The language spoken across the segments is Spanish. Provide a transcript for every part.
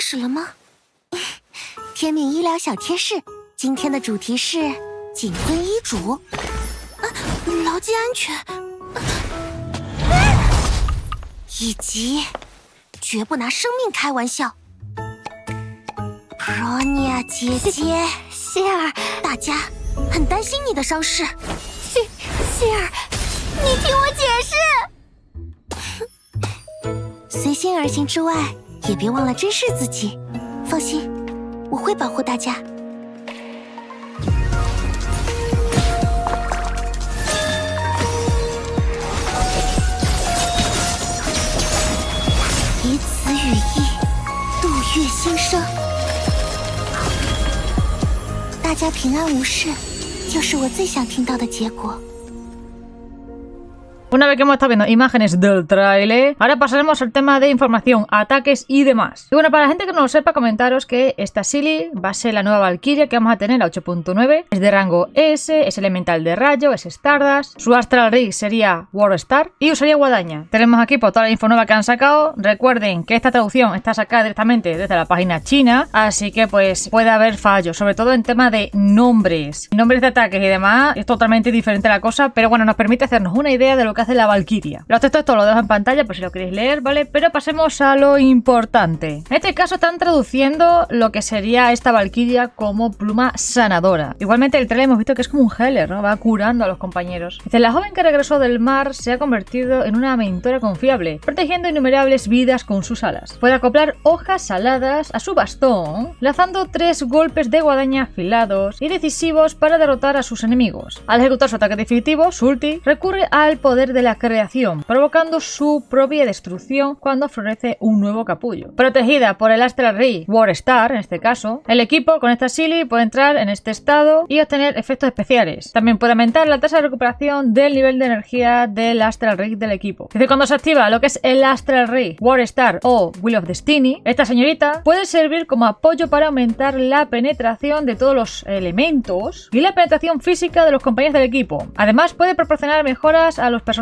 始了吗？天命医疗小贴士，今天的主题是谨遵医嘱，牢记安全，以及绝不拿生命开玩笑。Bronya 姐姐，希尔，大家很担心你的伤势。希尔，你听我解释。随心而行之外，也别忘了珍视自己。放心，我会保护大家。以此羽翼，度月心生。大家平安无事，就是我最想听到的结果。Una vez que hemos estado viendo imágenes del tráiler, ahora pasaremos al tema de información, ataques y demás. Y bueno, para la gente que no lo sepa, comentaros que esta Silly va a ser la nueva Valkyria que vamos a tener, la 8.9. Es de rango S, es elemental de rayo, es Stardust. Su Astral Rig sería Warstar y usaría guadaña. Tenemos aquí por toda la info nueva que han sacado. Recuerden que esta traducción está sacada directamente desde la página china, así que pues puede haber fallos, sobre todo en tema de nombres. Nombres de ataques y demás, es totalmente diferente la cosa, pero bueno, nos permite hacernos una idea de lo que hace la Valkyria. Los textos esto lo dejo en pantalla por si lo queréis leer, ¿vale? Pero pasemos a lo importante. En este caso están traduciendo lo que sería esta Valkyria como pluma sanadora. Igualmente el trailer hemos visto que es como un healer, ¿no? Va curando a los compañeros. Dice, la joven que regresó del mar se ha convertido en una mentora confiable, protegiendo innumerables vidas con sus alas. Puede acoplar hojas saladas a su bastón, lanzando 3 golpes de guadaña afilados y decisivos para derrotar a sus enemigos. Al ejecutar su ataque definitivo, su ulti recurre al poder de la creación, provocando su propia destrucción cuando florece un nuevo capullo. Protegida por el Astral Rig Warstar, en este caso, el equipo con esta Silly puede entrar en este estado y obtener efectos especiales. También puede aumentar la tasa de recuperación del nivel de energía del Astral Rig del equipo. Desde cuando se activa lo que es el Astral Rig Warstar o Wheel of Destiny, esta señorita puede servir como apoyo para aumentar la penetración de todos los elementos y la penetración física de los compañeros del equipo. Además, puede proporcionar mejoras a los personajes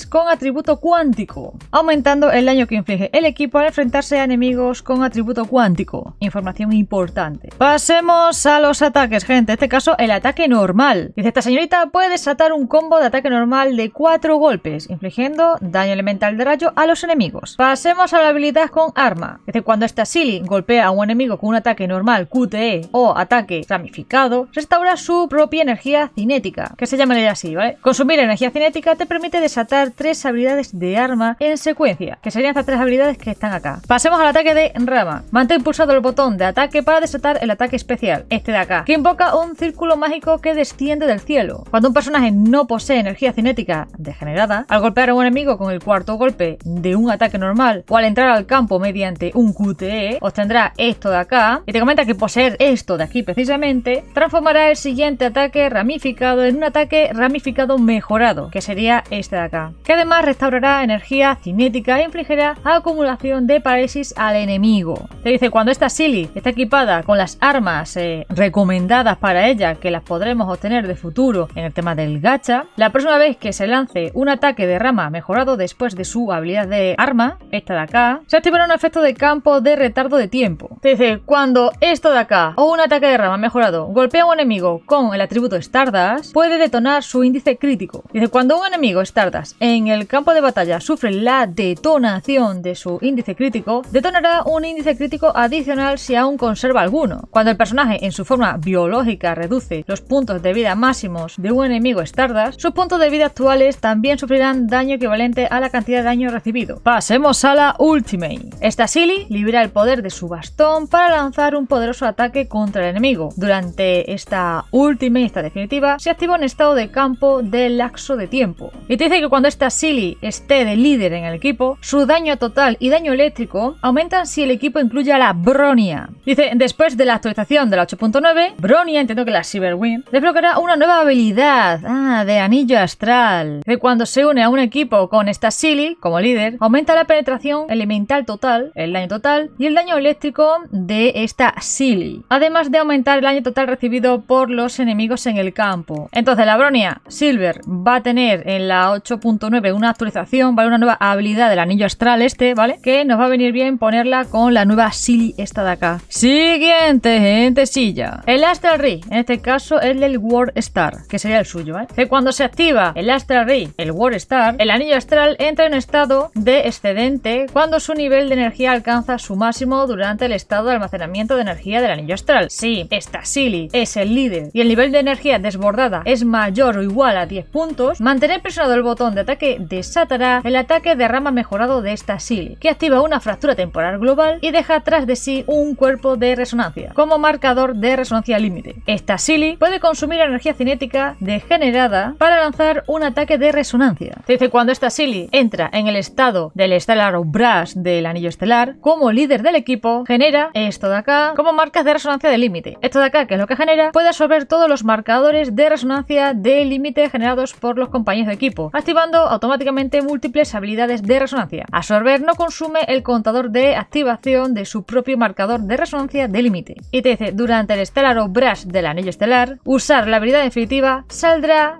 con atributo cuántico, aumentando el daño que inflige el equipo al enfrentarse a enemigos con atributo cuántico. Información importante. Pasemos a los ataques, gente. En este caso, el ataque normal. Dice, esta señorita puede desatar un combo de ataque normal de 4 golpes, infligiendo daño elemental de rayo a los enemigos. Pasemos a la habilidad con arma. Dice, cuando esta Silly golpea a un enemigo con un ataque normal, QTE o ataque ramificado, restaura su propia energía cinética, que se llamaría así, ¿vale? Consumir energía cinética te permite desatar 3 habilidades de arma en secuencia, que serían estas 3 habilidades que están acá. Pasemos al ataque de rama. Mantén pulsado el botón de ataque para desatar el ataque especial, este de acá, que invoca un círculo mágico que desciende del cielo. Cuando un personaje no posee energía cinética degenerada, al golpear a un enemigo con el 4º golpe de un ataque normal o al entrar al campo mediante un QTE, obtendrá esto de acá, y te comenta que poseer esto de aquí precisamente transformará el siguiente ataque ramificado en un ataque ramificado mejorado, que sería este de acá, que además restaurará energía cinética e infligirá acumulación de parálisis al enemigo. Te dice, cuando esta Silly está equipada con las armas recomendadas para ella, que las podremos obtener de futuro en el tema del gacha, la próxima vez que se lance un ataque de rama mejorado después de su habilidad de arma, esta de acá, se activará un efecto de campo de retardo de tiempo. Te dice, cuando esto de acá o un ataque de rama mejorado golpea a un enemigo con el atributo Stardust, puede detonar su índice crítico. Dice, cuando un enemigo Stardust en el campo de batalla sufre la detonación de su índice crítico, detonará un índice crítico adicional si aún conserva alguno. Cuando el personaje en su forma biológica reduce los puntos de vida máximos de un enemigo Stardust, sus puntos de vida actuales también sufrirán daño equivalente a la cantidad de daño recibido. Pasemos a la Ultimate. Esta Silly libera el poder de su bastón para lanzar un poderoso ataque contra el enemigo. Durante esta Ultimate, esta definitiva, se activa un estado de campo de lapso de tiempo. Y te dice que cuando esta Silly esté de líder en el equipo, su daño total y daño eléctrico aumentan si el equipo incluye a la Bronya. Dice, después de la actualización de la 8.9, Bronya, entiendo que la Cyberwind, desbloqueará una nueva habilidad, de anillo astral. De cuando se une a un equipo con esta Silly como líder, aumenta la penetración elemental total, el daño total y el daño eléctrico de esta Silly, además de aumentar el daño total recibido por los enemigos en el campo. Entonces la Bronya Silver va a tener en la la 8.9 una actualización, ¿vale? Una nueva habilidad del anillo astral ¿vale? Que nos va a venir bien ponerla con la nueva Silly esta de acá. Siguiente, gentecilla. El Astral Ring, en este caso el del World Star, que sería el suyo, ¿vale? Que cuando se activa el Astral Ring, el World Star, el anillo astral entra en estado de excedente cuando su nivel de energía alcanza su máximo durante el estado de almacenamiento de energía del anillo astral. Si esta Silly es el líder y el nivel de energía desbordada es mayor o igual a 10 puntos, mantener presionado el botón de ataque desatará el ataque de rama mejorado de esta Silly, que activa una fractura temporal global y deja atrás de sí un cuerpo de resonancia, como marcador de resonancia límite. Esta Silly puede consumir energía cinética degenerada para lanzar un ataque de resonancia. Se dice cuando esta Silly entra en el estado del Stellar Brush del anillo estelar, como líder del equipo, genera esto de acá como marcas de resonancia de límite. Esto de acá, que es lo que genera, puede absorber todos los marcadores de resonancia de límite generados por los compañeros de equipo, activando automáticamente múltiples habilidades de resonancia. Absorber no consume el contador de activación de su propio marcador de resonancia de límite. Y te dice, durante el Stellar Brush del anillo estelar, usar la habilidad definitiva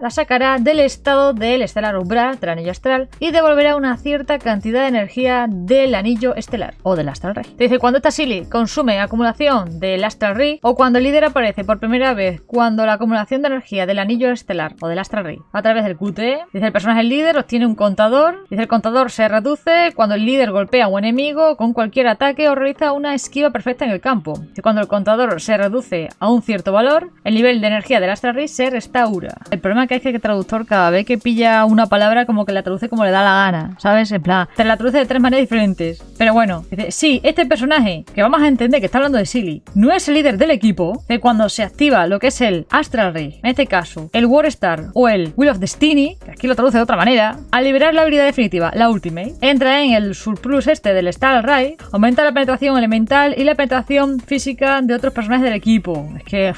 la sacará del estado del Stellar Brush del anillo astral y devolverá una cierta cantidad de energía del anillo estelar o del Astral Ring. Te dice, cuando esta Silly consume acumulación del Astral Ring o cuando el líder aparece por primera vez cuando la acumulación de energía del anillo estelar o del Astral Ring a través del QTE, dice el personaje líder obtiene un contador, dice el contador se reduce cuando el líder golpea a un enemigo con cualquier ataque o realiza una esquiva perfecta en el campo. Dice, cuando el contador se reduce a un cierto valor, el nivel de energía del Astral Ring se restaura. El problema que es que el traductor cada vez que pilla una palabra como que la traduce como le da la gana, ¿sabes? En plan, te la traduce de 3 maneras diferentes. Pero bueno, dice, sí, este personaje, que vamos a entender que está hablando de Silly, no es el líder del equipo, que cuando se activa lo que es el Astral Ring, en este caso, el World Star o el Wheel of Destiny, que aquí lo traduce de otra manera, al liberar la habilidad definitiva, la Ultimate, entra en el surplus del Astral Ring, aumenta la penetración elemental y la penetración física de otros personajes del equipo. Es que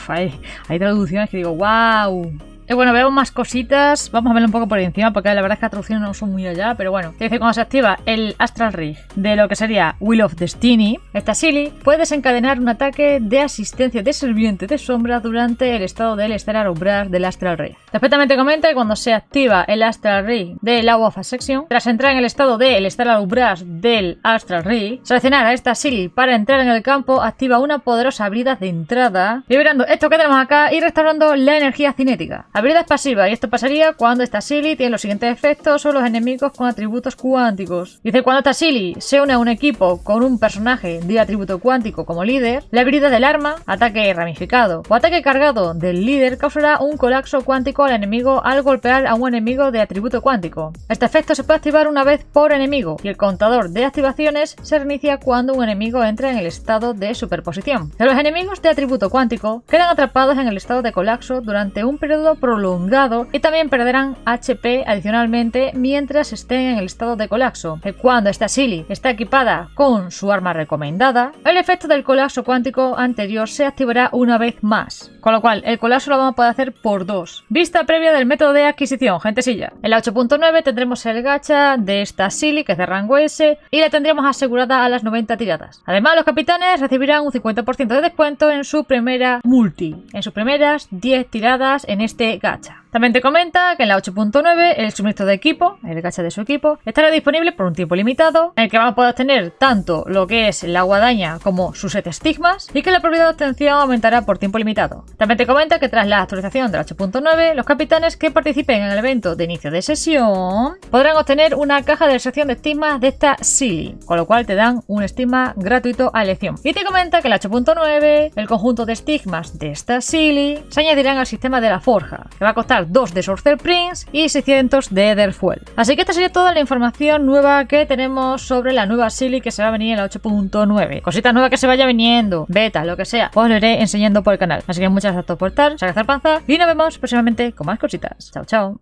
hay traducciones que digo, wow. Y bueno, vemos más cositas, vamos a verlo un poco por encima porque la verdad es que las traducciones no son muy allá, pero bueno. Te dice, cuando se activa el Astral Ring de lo que sería Wheel of Destiny, esta Silly puede desencadenar un ataque de asistencia de sirviente de sombra durante el estado del Stellar Brush del Astral Ring. Después también te comenta que cuando se activa el Astral Ring de Law of Ascension, tras entrar en el estado del Stellar Brush del Astral Ring, seleccionar a esta Silly para entrar en el campo activa una poderosa habilidad de entrada, liberando esto que tenemos acá y restaurando la energía cinética. Habilidad pasiva, y esto pasaría cuando esta Silly tiene los siguientes efectos o los enemigos con atributos cuánticos. Dice, cuando esta Silly se une a un equipo con un personaje de atributo cuántico como líder, la habilidad del arma, ataque ramificado o ataque cargado del líder causará un colapso cuántico al enemigo al golpear a un enemigo de atributo cuántico. Este efecto se puede activar una vez por enemigo y el contador de activaciones se reinicia cuando un enemigo entra en el estado de superposición. Los enemigos de atributo cuántico quedan atrapados en el estado de colapso durante un periodo prolongado y también perderán HP adicionalmente mientras estén en el estado de colapso. Cuando esta Silly está equipada con su arma recomendada, el efecto del colapso cuántico anterior se activará una vez más, con lo cual el colapso lo vamos a poder hacer por 2. Vista previa del método de adquisición, gentecilla. En la 8.9 tendremos el gacha de esta Silly, que es de rango S, y la tendremos asegurada a las 90 tiradas. Además, los capitanes recibirán un 50% de descuento en su primera multi, en sus primeras 10 tiradas en este gacha. También te comenta que en la 8.9 el suministro de equipo, el gacha de su equipo, estará disponible por un tiempo limitado, en el que vamos a poder obtener tanto lo que es la guadaña como sus 7 estigmas, y que la probabilidad de obtención aumentará por tiempo limitado. También te comenta que tras la actualización de la 8.9, los capitanes que participen en el evento de inicio de sesión podrán obtener una caja de sección de estigmas de esta Silly, con lo cual te dan un estigma gratuito a elección. Y te comenta que en la 8.9 el conjunto de estigmas de esta Silly se añadirán al sistema de la forja, que va a costar 2 de Sorcerer Prince y 600 de Etherfuel. Así que esta sería toda la información nueva que tenemos sobre la nueva Silly que se va a venir en la 8.9. Cositas nuevas que se vaya viniendo, beta, lo que sea, os lo iré enseñando por el canal. Así que muchas gracias por estar, muchas gracias panza y nos vemos próximamente con más cositas. Chao, chao.